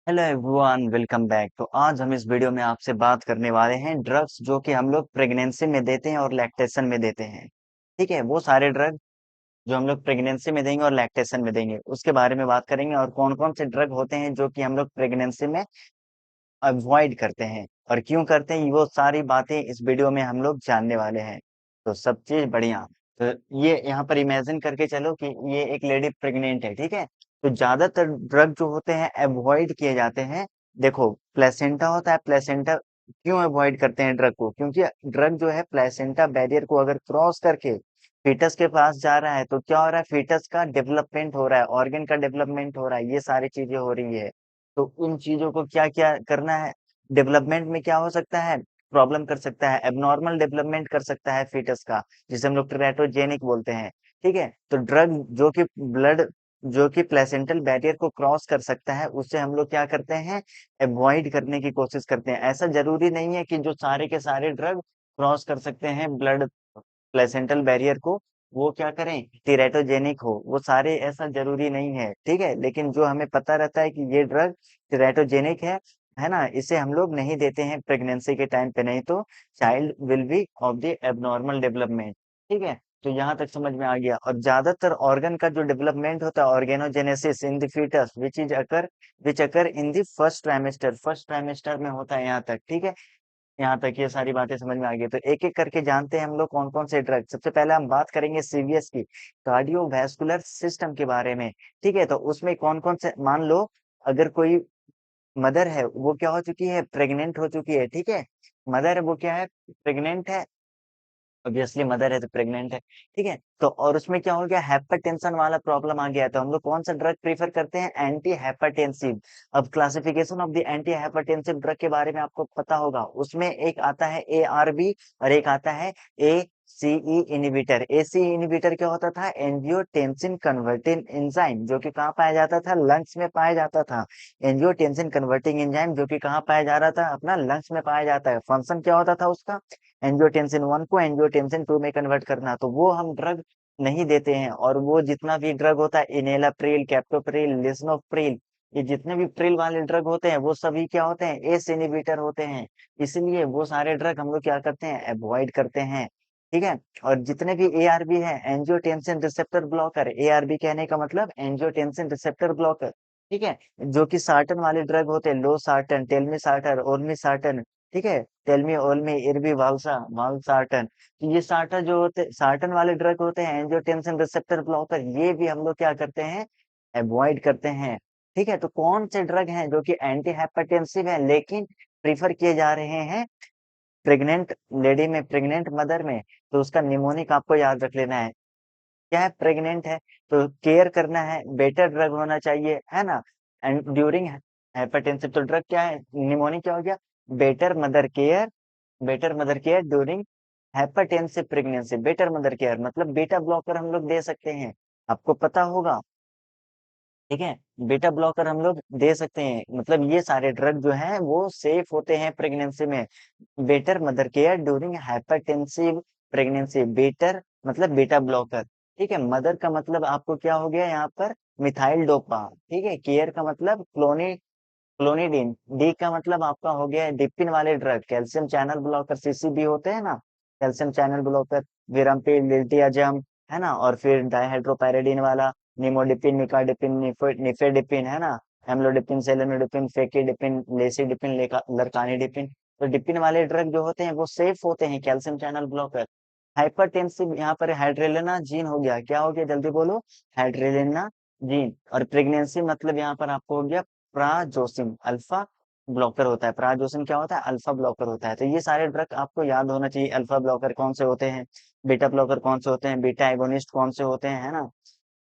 Hello everyone, welcome back. तो आज हम इस वीडियो में आपसे बात करने वाले हैं ड्रग्स जो कि हम लोग प्रेगनेंसी में देते हैं और लैक्टेशन में देते हैं। ठीक है, वो सारे ड्रग जो हम लोग प्रेगनेंसी में देंगे और लैक्टेशन में देंगे उसके बारे में बात करेंगे, और कौन कौन से ड्रग होते हैं जो कि हम लोग प्रेगनेंसी में अवॉइड करते हैं और क्यों करते हैं, वो सारी बातें इस वीडियो में हम लोग जानने वाले हैं। तो सब चीज बढ़िया। तो ये यहाँ पर इमेजिन करके चलो कि ये एक लेडी प्रेग्नेंट है, ठीक है। तो ज्यादातर ड्रग जो होते हैं अवॉइड किए जाते हैं। देखो, प्लेसेंटा होता है, प्लेसेंटा क्यों अवॉइड करते हैं ड्रग को? क्योंकि ड्रग जो है प्लेसेंटा बैरियर को अगर क्रॉस करके फीटस के पास जा रहा है तो क्या हो रहा है, फीटस का डेवलपमेंट हो रहा है, ऑर्गन का डेवलपमेंट हो रहा है, ये सारी चीजें हो रही है। तो उन चीजों को क्या क्या करना है, डेवलपमेंट में क्या हो सकता है, प्रॉब्लम कर सकता है, एबनॉर्मल डेवलपमेंट कर सकता है फीटस का, जिसे हम लोग टेराटोजेनिक बोलते हैं। ठीक है, तो ड्रग जो कि ब्लड जो कि प्लेसेंटल बैरियर को क्रॉस कर सकता है, उससे हम लोग क्या करते हैं, अवॉइड करने की कोशिश करते हैं। ऐसा जरूरी नहीं है कि जो सारे के सारे ड्रग क्रॉस कर सकते हैं ब्लड प्लेसेंटल बैरियर को, वो क्या करें, टेराटोजेनिक हो, वो सारे ऐसा जरूरी नहीं है। ठीक है, लेकिन जो हमें पता रहता है कि ये ड्रग टेराटोजेनिक है ना, इसे हम लोग नहीं देते हैं प्रेगनेंसी के टाइम पे, नहीं तो child will be of the abnormal development. ठीक है, तो यहाँ तक समझ में आ गया। और ज्यादातर ऑर्गन का जो डेवलपमेंट होता है, organogenesis in the foetus which occur in the first trimester में होता है, यहाँ तक। ठीक है, यहाँ तक ये सारी बातें समझ में आ गई। तो एक एक करके जानते हैं हम लोग कौन कौन से ड्रग। सबसे पहले हम बात करेंगे सीवीएस की, कार्डियोवैस्कुलर सिस्टम के बारे में। ठीक है, तो उसमें कौन कौन से, मान लो अगर कोई मदर है, वो क्या हो चुकी है, प्रेग्नेंट हो चुकी है। ठीक है, मदर वो क्या है, प्रेग्नेंट है, ऑब्वियसली मदर है तो प्रेग्नेंट है। ठीक है, तो और उसमें क्या हो गया, हाइपरटेंशन वाला प्रॉब्लम आ गया, तो हम लोग कौन सा ड्रग प्रीफर करते हैं, एंटी हाइपरटेंसिव। अब classification of the anti hypertensive drug के बारे में आपको पता होगा, उसमें एक आता है ARB और एक आता है ACE इनिबिटर। ACE इनिबिटर क्या होता था, एंजियोटेंसिन कन्वर्टिंग एंजाइम, जो कि कहाँ पाया जाता था, लंग्स में पाया जाता था। एंजियोटेंसिन कन्वर्टिंग एंजाइम जो कि कहाँ पाया जा रहा था, अपना लंग्स में पाया जाता है। फंक्शन क्या होता था उसका, एंजियोटेंसिन 1 को एंजियोटेंसिन 2 में कन्वर्ट करना। तो वो हम ड्रग नहीं देते हैं। और वो जितना भी ड्रग होता है, इनेलाप्रिल, कैप्टोप्रिल, लिस्नोप्रिल, ये जितने भी प्रिल वाले ड्रग होते हैं, वो सभी क्या होते हैं, एस इनिबिटर होते हैं। इसलिए वो सारे ड्रग हम लोग क्या करते हैं, अवॉइड करते हैं। ठीक है, और जितने भी ARB है, एंजियोटेंसिन रिसेप्टर ब्लॉकर, ARB कहने का मतलब एंजियोटेंसिन रिसेप्टर ब्लॉकर। ठीक है, जो कि सार्टन वाले ड्रग होते हैं, लो सार्टन, टेलमी सार्टर, ओल्मी सार्टन। ठीक है, टेलमी, ओल्मी, इरबी, वालसा, वालसार्टन। तो ये सार्टर जो होते, सार्टन वाले ड्रग होते हैं, एंजियोटेंसिन रिसेप्टर ब्लॉकर, ये भी हम लोग क्या करते हैं, अवॉइड करते हैं। ठीक है, तो कौन से ड्रग हैं जो कि एंटी हाइपरटेंसिव है लेकिन प्रीफर किए जा रहे हैं प्रेग्नेंट लेडी में, प्रेग्नेंट मदर में? तो उसका निमोनिक आपको याद रख लेना है। क्या है, प्रेग्नेंट है तो केयर करना है, बेटर ड्रग होना चाहिए, है ना। एंड ड्यूरिंग हाइपरटेंसिव तो ड्रग क्या है, निमोनिक क्या हो गया, better mother care, better mother care during hypertensive pregnancy. Better mother care मतलब बीटा ब्लॉकर हम लोग दे सकते हैं, आपको पता होगा। ठीक है, बीटा ब्लॉकर हम लोग दे सकते हैं, मतलब ये सारे ड्रग जो हैं वो सेफ होते हैं प्रेगनेंसी में। Better mother care during hypertensive pregnancy, better मतलब बीटा ब्लॉकर। ठीक है, मदर का मतलब आपको क्या हो गया यहाँ पर, मिथाइल डोपा। ठीक है, केयर का मतलब क्लोनिडीन, डी का मतलब आपका हो गया डिपिन वाले drug, calcium channel blocker, CCB होते हैं ना, कैल्शियम चैनल ब्लॉकर, विरम्पिल, लिल्टियाजम, है ना। और फिर डाइहाइड्रोपायरिडीन वाला, निमोडिपिन, निकाडिपिन, निफेडिपिन, है ना, एम्लोडिपिन, सेलेनोडिपिन, फेकिडिपिन, लेसिडिपिन, लरकानिडिपिन। तो डिपिन वाले ड्रग जो होते हैं वो सेफ होते हैं, कैल्शियम चैनल ब्लॉकर। हाइपरटेंसिव यहाँ पर हाइड्रेलिना जीन हो गया, क्या हो गया, जल्दी बोलो, हाइड्रेलिना जीन। और प्रेगनेंसी मतलब यहाँ पर आपको हो गया प्राजोसिम, अल्फा ब्लॉकर होता है। प्राजोसिम क्या होता है, अल्फा ब्लॉकर होता है। तो ये सारे ड्रग आपको याद होना चाहिए। अल्फा ब्लॉकर कौन से होते हैं, बीटा ब्लॉकर कौन से होते हैं, बीटा एगोनिस्ट कौन से होते हैं, है ना।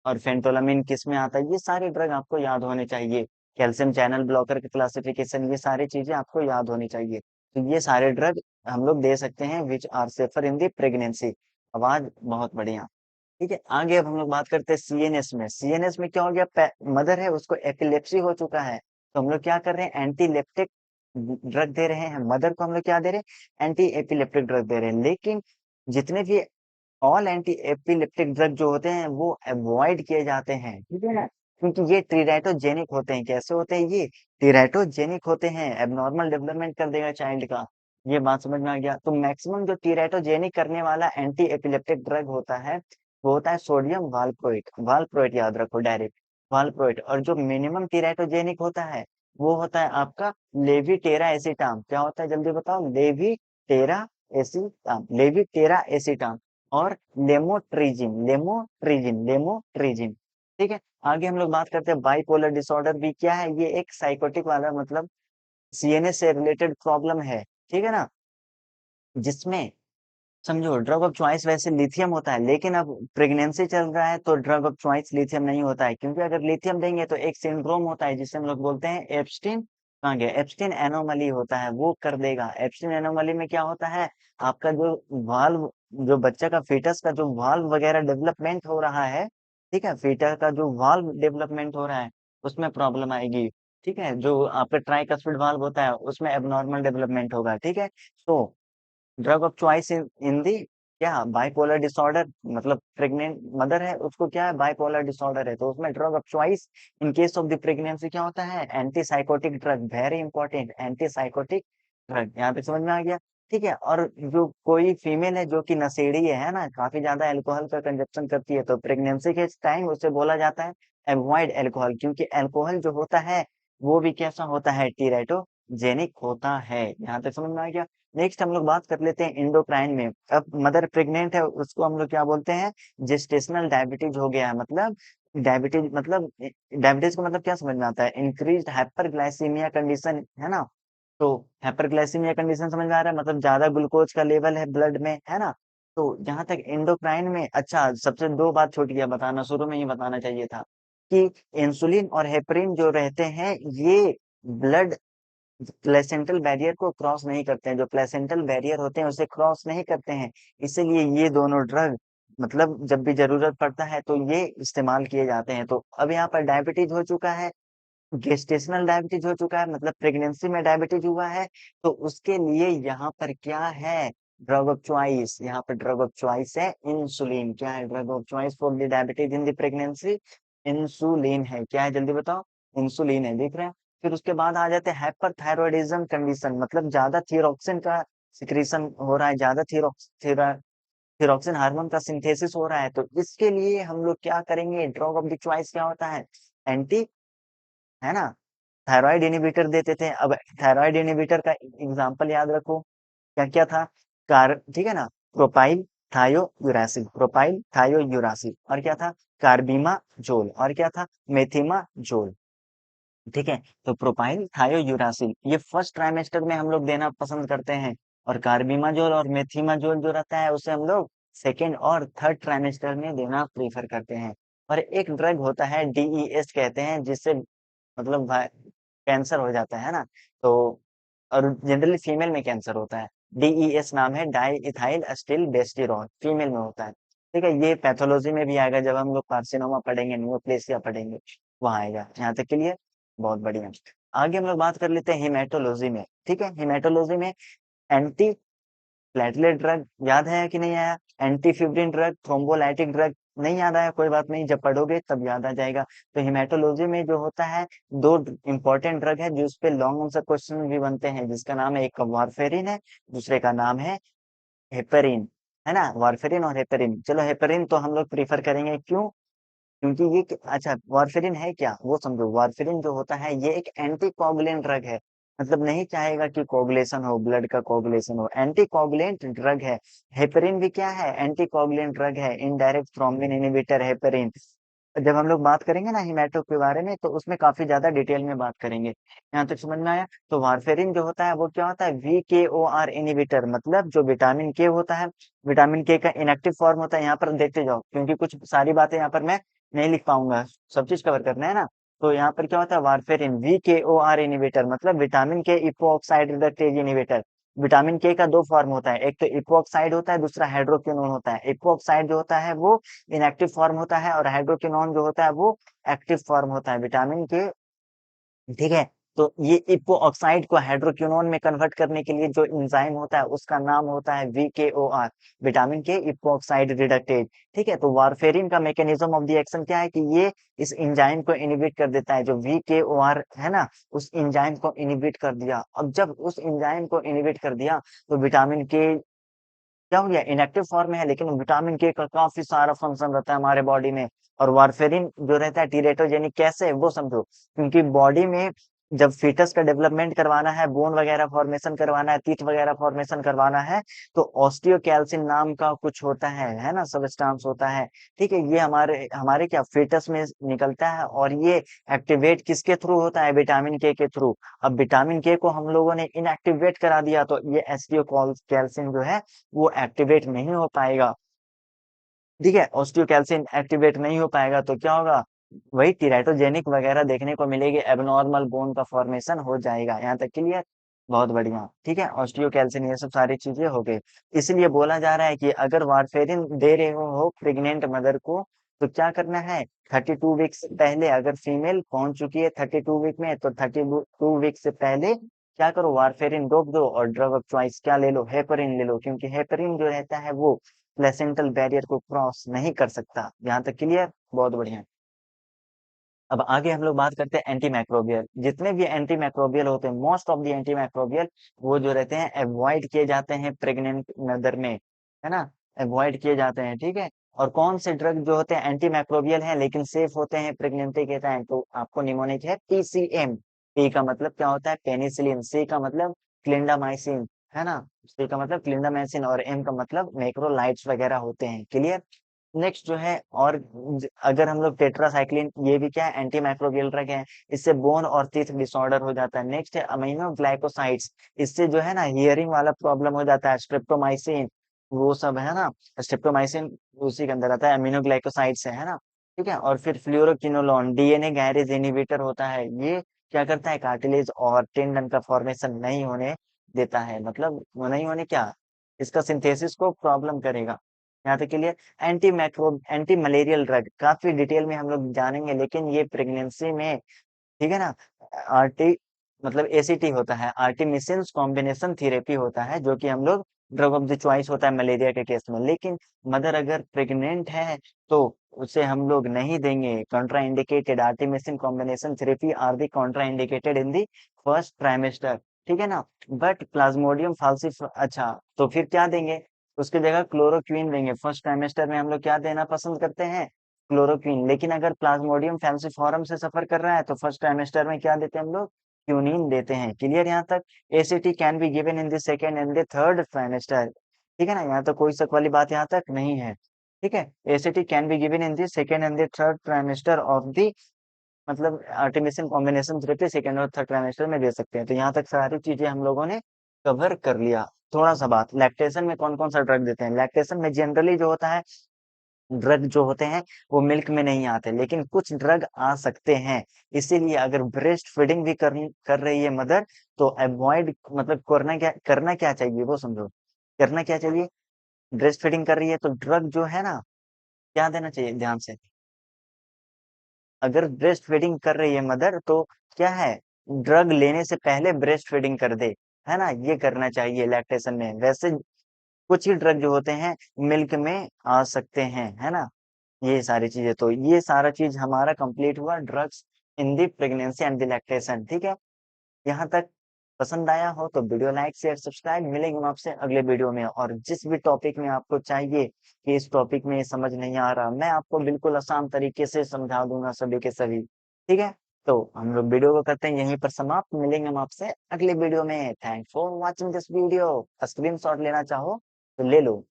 और फेंटोलामिन किस में आता है, ये सारे ड्रग आपको याद होने चाहिए। कैल्शियम चैनल ब्लॉकर का क्लासिफिकेशन, ये सारी चीजें आपको याद होनी चाहिए। तो ये सारे ड्रग हम लोग दे सकते हैं which are safer in the pregnancy. आवाज बहुत बढ़िया। ठीक है, आगे अब हम लोग बात करते हैं CNS में। CNS में क्या हो गया, मदर है उसको एपिलेप्सी हो चुका है, तो हम लोग क्या कर रहे हैं, एंटीलेप्टिक ड्रग दे रहे हैं। मदर को हम लोग क्या दे रहे हैं, एंटी एपिलेप्टिक ड्रग दे रहे हैं। लेकिन जितने भी ऑल एंटी एपिलेप्टिक ड्रग जो होते हैं वो अवॉइड किए जाते हैं। ठीक है ना, क्योंकि ये टीरेटोजेनिक होते हैं। कैसे होते हैं ये? टीरेटोजेनिक होते हैं, एबनॉर्मल डेवलपमेंट कर देगा चाइल्ड का। ये बात समझ में आ गया? तो मैक्सिमम जो टीरेटोजेनिक करने वाला एंटी एपिलेप्टिक ड्रग होता है वो होता है सोडियम वालप्रोइट। वालप्रोइट याद रखो डायरेक्ट, वालप्रोइट। और जो मिनिमम टीरेटोजेनिक होता है वो होता है आपका लेविटेरा एसीटाम। क्या होता है जल्दी बताओ? लेविटेरा एसीटाम, लेविटेरा एसीटाम और लेमोट्रिजिन। ठीक है। आगे हम लोग बात करते हैं बाइपोलर डिसऑर्डर भी क्या है? ये एक साइकोटिक वाला मतलब सीएनएस से रिलेटेड प्रॉब्लम है, ठीक है ना, जिसमें समझो ड्रग ऑफ चॉइस वैसे लिथियम होता है, लेकिन अब प्रेगनेंसी चल रहा है तो ड्रग ऑफ चॉइस लिथियम नहीं होता है, क्योंकि अगर लिथियम देंगे तो एक सिंड्रोम होता है जिसे हम लोग बोलते हैं एप्स्टीन, कहाँ गया, एप्स्टीन एनोमली होता है, वो कर देगा। एप्स्टीन एनोमली में क्या होता है? आपका जो वाल्व, जो बच्चा का फीटस का जो वाल्व वगैरह डेवलपमेंट हो रहा है, ठीक है, फीटस का जो वाल्व डेवलपमेंट हो रहा है उसमें प्रॉब्लम आएगी। ठीक है, जो आपका ट्राइकस्पिड वाल्व होता है उसमें एबनॉर्मल डेवलपमेंट होगा। ठीक है, तो ड्रग ऑफ चॉइस इन दी क्या बाइपोलर डिसऑर्डर, मतलब प्रेग्नेंट मदर है उसको क्या है, बाइपोलर डिसऑर्डर है, तो उसमें drug of choice in case of the pregnancy क्या होता है? Anti psychotic drug, very important, anti psychotic drug. यहाँ पे समझ में आ गया? ठीक है। और जो कोई फीमेल है जो कि नशेड़ी है ना, काफी ज्यादा अल्कोहल का कंजप्शन करती है, तो प्रेगनेंसी के टाइम उसे बोला जाता है अवॉइड अल्कोहल, क्योंकि अल्कोहल जो होता है वो भी कैसा होता है? टीरेटोजेनिक होता है। यहाँ तक समझ में आ गया? नेक्स्ट हम लोग बात कर लेते हैं इंडोक्राइन में। अब मदर प्रेग्नेंट है उसको हम लोग क्या बोलते हैं? जेस्टेशनल डायबिटीज हो गया है, मतलब डायबिटीज, मतलब डायबिटीज का मतलब क्या समझ में आता है? इंक्रीज हाइपरग्लाइसीमिया कंडीशन, है ना। तो हाइपरग्लाइसीमिया कंडीशन समझ में आ रहा है, मतलब ज्यादा ग्लूकोज का लेवल है ब्लड में, है ना। तो जहां तक एंडोक्राइन में, अच्छा सबसे दो बात छूट गया बताना, शुरू में ही बताना चाहिए था कि इंसुलिन और हेपरिन जो रहते हैं ये ब्लड प्लेसेंटल बैरियर को क्रॉस नहीं करते हैं, जो प्लेसेंटल बैरियर होते हैं उसे क्रॉस नहीं करते हैं, इसीलिए ये दोनों ड्रग मतलब जब भी जरूरत पड़ता है तो ये इस्तेमाल किए जाते हैं। तो अब यहाँ पर डायबिटीज हो चुका है, गेस्टेशनल डायबिटीज हो चुका है, मतलब प्रेगनेंसी में डायबिटीज हुआ है, तो उसके लिए यहाँ पर क्या है? Drug of choice. यहाँ पर ड्रग ऑफ चॉइस है इंसुलिन। क्या है drug of choice for the diabetes in the pregnancy? Insulin है। क्या है जल्दी बताओ? इंसुलिन है, देख रहे हैं। फिर उसके बाद आ जाते हैं हाइपरथायरॉयडिज्म कंडीशन, मतलब ज्यादा थायरॉक्सिन का सिक्रीशन हो रहा है, ज्यादा थायरॉक्सिन हार्मोन का सिंथेसिस हो रहा है, तो इसके लिए हम लोग क्या करेंगे? ड्रग ऑफ द चॉइस क्या होता है? एंटी, है ना, थायराइड इनहिबिटर देते थे। अब थायराइड इनहिबिटर का एग्जांपल याद रखो, क्या क्या था? कार, ठीक है ना, प्रोपाइल थायोयूरासिल, प्रोपाइल थायोयूरासिल, और क्या था? कार्बिमा जोल, और क्या था? मेथिमा जोल। ठीक है, तो प्रोपाइल थायोयूरासिल ये फर्स्ट ट्राइमेस्टर में हम लोग देना पसंद करते हैं, और कार्बिमाजोल और मेथिमाजोल जो रहता है उसे हम लोग सेकेंड और थर्ड ट्राइमेस्टर में देना प्रीफर करते हैं। और एक ड्रग होता है डीईएस कहते हैं, जिससे मतलब कैंसर हो जाता है ना, तो और जनरली फीमेल में कैंसर होता है। डीईएस नाम है, डाई इथाइल एसिटिल डेस्टिरोन, फीमेल में होता है। ठीक है, ये पैथोलॉजी में भी आएगा जब हम लोग कार्सिनोमा पढ़ेंगे, न्यूप्लेसिया पढ़ेंगे, वहां आएगा। यहाँ तक के लिए बहुत बढ़िया। आगे हम लोग बात कर लेते हैं हेमेटोलॉजी में। ठीक है, हेमेटोलॉजी में एंटी प्लेटलेट ड्रग याद है कि नहीं आया? Anti fibrin drug, thrombolytic drug नहीं याद आया? कोई बात नहीं, जब पढ़ोगे तब याद आ जाएगा। तो हेमेटोलॉजी में जो होता है दो इंपॉर्टेंट ड्रग है जिस पे लॉन्ग आंसर क्वेश्चन भी बनते हैं, जिसका नाम है, एक का वारफेरिन है, दूसरे का नाम है हेपेरिन, है ना, वारफेरिन और हेपेरिन। चलो हेपेरिन तो हम लोग प्रीफर करेंगे, क्यों? क्योंकि ये अच्छा वारफेरिन है क्या वो समझो। वारफेरिन जो होता है ये एक एंटी कोगुलेंट ड्रग है, मतलब नहीं चाहेगा कि कोगुलेशन हो, ब्लड का कोगुलेशन हो, एंटी कोगुलेंट ड्रग है। हेपेरिन भी क्या है? एंटी कोगुलेंट ड्रग है, इनडायरेक्ट थ्रोम्बिन इनहिबिटर हेपेरिन। जब हम लोग बात करेंगे ना हिमेटो के बारे में तो उसमें काफी ज्यादा डिटेल में बात करेंगे। यहाँ तक समझ में आया? तो वारफेरिन जो होता है वो क्या होता है? VKOR इनहिबिटर, मतलब जो विटामिन के होता है, विटामिन के का इनएक्टिव फॉर्म होता है। यहाँ पर देखते जाओ क्योंकि कुछ सारी बातें यहाँ पर मैं नहीं लिख पाऊंगा, सब चीज कवर करना है ना। तो यहाँ पर क्या होता है? वारफेरिन VKOR इनहिबिटर, मतलब विटामिन के इपोऑक्साइड रिडक्टेज इनहिबिटर। विटामिन के का दो फॉर्म होता है, एक तो इपोऑक्साइड होता है, दूसरा हाइड्रोक्विनोन होता है। इपोऑक्साइड जो होता है वो इनएक्टिव फॉर्म होता है, और हाइड्रोक्विनोन जो होता है वो एक्टिव फॉर्म होता है विटामिन के। ठीक है, तो ये इपो ऑक्साइड को हाइड्रोक्विनोन में कन्वर्ट करने के लिए जो एंजाइम होता है उसका नाम होता है VKOR, विटामिन के इपो ऑक्साइड रिडक्टेज। ठीक है, तो वारफेरिन का मैकेनिज्म ऑफ द एक्शन क्या है कि ये इस एंजाइम को इनिबिट कर देता है, जो VKOR है ना, उस एंजाइम को इनिबिट कर दिया। अब जब उस एंजाइम को इनिबिट कर दिया तो विटामिन के क्या हो गया, इनएक्टिव फॉर्म में है, लेकिन विटामिन के का काफी सारा फंक्शन रहता है हमारे बॉडी में। और वारफेरिन जो रहता है टीरेटोजेनिक कैसे, वो समझो, क्योंकि बॉडी में जब फीटस का डेवलपमेंट करवाना है, बोन वगैरह फॉर्मेशन करवाना है, टीथ वगैरह फॉर्मेशन करवाना है, तो ऑस्टियोकैल्सिन नाम का कुछ होता है ना, सबस्टांस होता है। ठीक है, ये हमारे हमारे क्या फीटस में निकलता है, और ये एक्टिवेट किसके थ्रू होता है, विटामिन के थ्रू। अब विटामिन के को हम लोगों ने इनएक्टिवेट करा दिया, तो ये ऑस्टियोकैल्सिन जो है वो एक्टिवेट नहीं हो पाएगा। ठीक है, ऑस्टियोकैल्सिन एक्टिवेट नहीं हो पाएगा तो क्या होगा, वही टीरेटोजेनिक वगैरह देखने को मिलेगी, एबनॉर्मल बोन का फॉर्मेशन हो जाएगा। यहाँ तक क्लियर, बहुत बढ़िया। ठीक है, ऑस्टियोकैल्सिन ये सब सारी चीजें हो गई। इसलिए बोला जा रहा है कि अगर वारफेरिन दे रहे हो प्रेग्नेंट मदर को, तो क्या करना है, 32 वीक्स पहले, अगर फीमेल पहुंच चुकी है 32 वीक में, तो 32 वीक से पहले क्या करो, वारफेरिन रोक दो और ड्रग ऑफ चॉइस क्या ले लो, हेपरिन ले लो, क्योंकि हेपरिन जो रहता है वो प्लेसेंटल बैरियर को क्रॉस नहीं कर सकता। यहाँ तक क्लियर, बहुत बढ़िया। अब आगे हम लोग बात करते हैं एंटी माइक्रोबियल। जितने भी एंटी माइक्रोबियल होते हैं, most of the anti microbial वो जो रहते हैं अवॉइड किए जाते हैं प्रेग्नेंट मदर में, है ना, अवॉइड किए जाते हैं। ठीक है, और कौन से ड्रग जो होते हैं एंटी माइक्रोबियल हैं लेकिन सेफ होते हैं प्रेगनेंसी के टाइम, तो आपको निमोनिक है PCM। पी का मतलब क्या होता है, पेनिसिलिन। सी का मतलब क्लिंडामाइसिन, है ना, सी का मतलब क्लिंडामाइसिन, और एम का मतलब मैक्रोलाइट्स वगैरह होते हैं। क्लियर। नेक्स्ट जो है, और अगर हम लोग टेट्रासाइक्लिन, ये भी क्या है, एंटी माइक्रोबियल ड्रग है, इससे बोन और टीथ डिसऑर्डर हो जाता है। नेक्स्ट है अमीनो ग्लाइकोसाइड्स, इससे जो है ना हियरिंग वाला प्रॉब्लम हो जाता है। स्ट्रेप्टोमाइसिन, वो सब है ना, स्ट्रेप्टोमाइसिन उसी के अंदर आता है, अमीनो ग्लाइकोसाइड्स है ना। ठीक है, और फिर फ्लूरोक्विनोलोन डीएनए गैरेज इनहिबिटर होता है, ये क्या करता है, कार्टिलेज और टेंडन का फॉर्मेशन नहीं होने देता है, मतलब वो नहीं होने क्या, इसका सिंथेसिस को प्रॉब्लम करेगा। यहाँ तक के लिए एंटी मलेरियल ड्रग काफी डिटेल में हम लोग जानेंगे, लेकिन ये प्रेगनेंसी में, ठीक है ना, आरटी मतलब एसीटी होता है, आर्टिमिसिन कॉम्बिनेशन थेरेपी होता है, जो कि हम लोग ड्रग ऑफ द चॉइस होता है मलेरिया के केस में। लेकिन मदर अगर प्रेग्नेंट है तो उसे हम लोग नहीं देंगे। Contraindicated artemisinin combination therapy are the contraindicated in the first trimester. ठीक है ना, बट प्लाज्मोडियम फाल्सी, अच्छा, तो फिर क्या देंगे, उसकी जगह क्लोरोक्वीन देंगे। फर्स्ट ट्राइमेस्टर में हम लोग क्या देना पसंद करते हैं, क्लोरोक्वीन। लेकिन अगर प्लाज्मोडियम फैल्सिफॉरम से सफर कर रहा है तो फर्स्ट ट्राइमेस्टर में क्या देते हैं हम लोग, क्यूनिन देते हैं। क्लियर यहाँ तक। ACT can be given in the second and the third trimester. ठीक है ना, यहाँ तो कोई शक वाली बात यहाँ तक नहीं है। ठीक है, ACT can be given in the second and the third trimester of the, मतलब आर्टिमिसिन कॉम्बिनेशन थेरेपी सेकेंड और थर्ड ट्राइमेस्टर में दे सकते हैं। तो यहाँ तक सारी चीजें हम लोगों ने कवर कर लिया। थोड़ा सा बात, लैक्टेशन में कौन कौन सा ड्रग देते हैं। लैक्टेशन में जनरली जो होता है, ड्रग जो होते हैं वो मिल्क में नहीं आते, लेकिन कुछ ड्रग आ सकते हैं। इसीलिए अगर ब्रेस्ट फीडिंग भी कर रही है मदर, तो अवॉइड, मतलब करना क्या चाहिए वो समझो। करना क्या चाहिए, ब्रेस्ट फीडिंग कर रही है तो ड्रग जो है ना, क्या देना चाहिए ध्यान से। अगर ब्रेस्ट फीडिंग कर रही है मदर, तो क्या है, ड्रग लेने से पहले ब्रेस्ट फीडिंग कर दे, है ना, ये करना चाहिए लैक्टेशन में। वैसे कुछ ही ड्रग जो होते हैं मिल्क में आ सकते हैं, है ना, ये सारी चीजें। तो ये सारा चीज हमारा कंप्लीट हुआ, drugs in the pregnancy and the lactation. ठीक है, यहाँ तक पसंद आया हो तो वीडियो लाइक शेयर सब्सक्राइब। मिलेंगे हम आपसे अगले वीडियो में, और जिस भी टॉपिक में आपको चाहिए कि इस टॉपिक में समझ नहीं आ रहा, मैं आपको बिल्कुल आसान तरीके से समझा दूंगा सभी के सभी। ठीक है, तो हम लोग वीडियो को करते हैं यहीं पर समाप्त। मिलेंगे हम आपसे अगले वीडियो में। Thanks for watching this video. Screen shot लेना चाहो तो ले लो।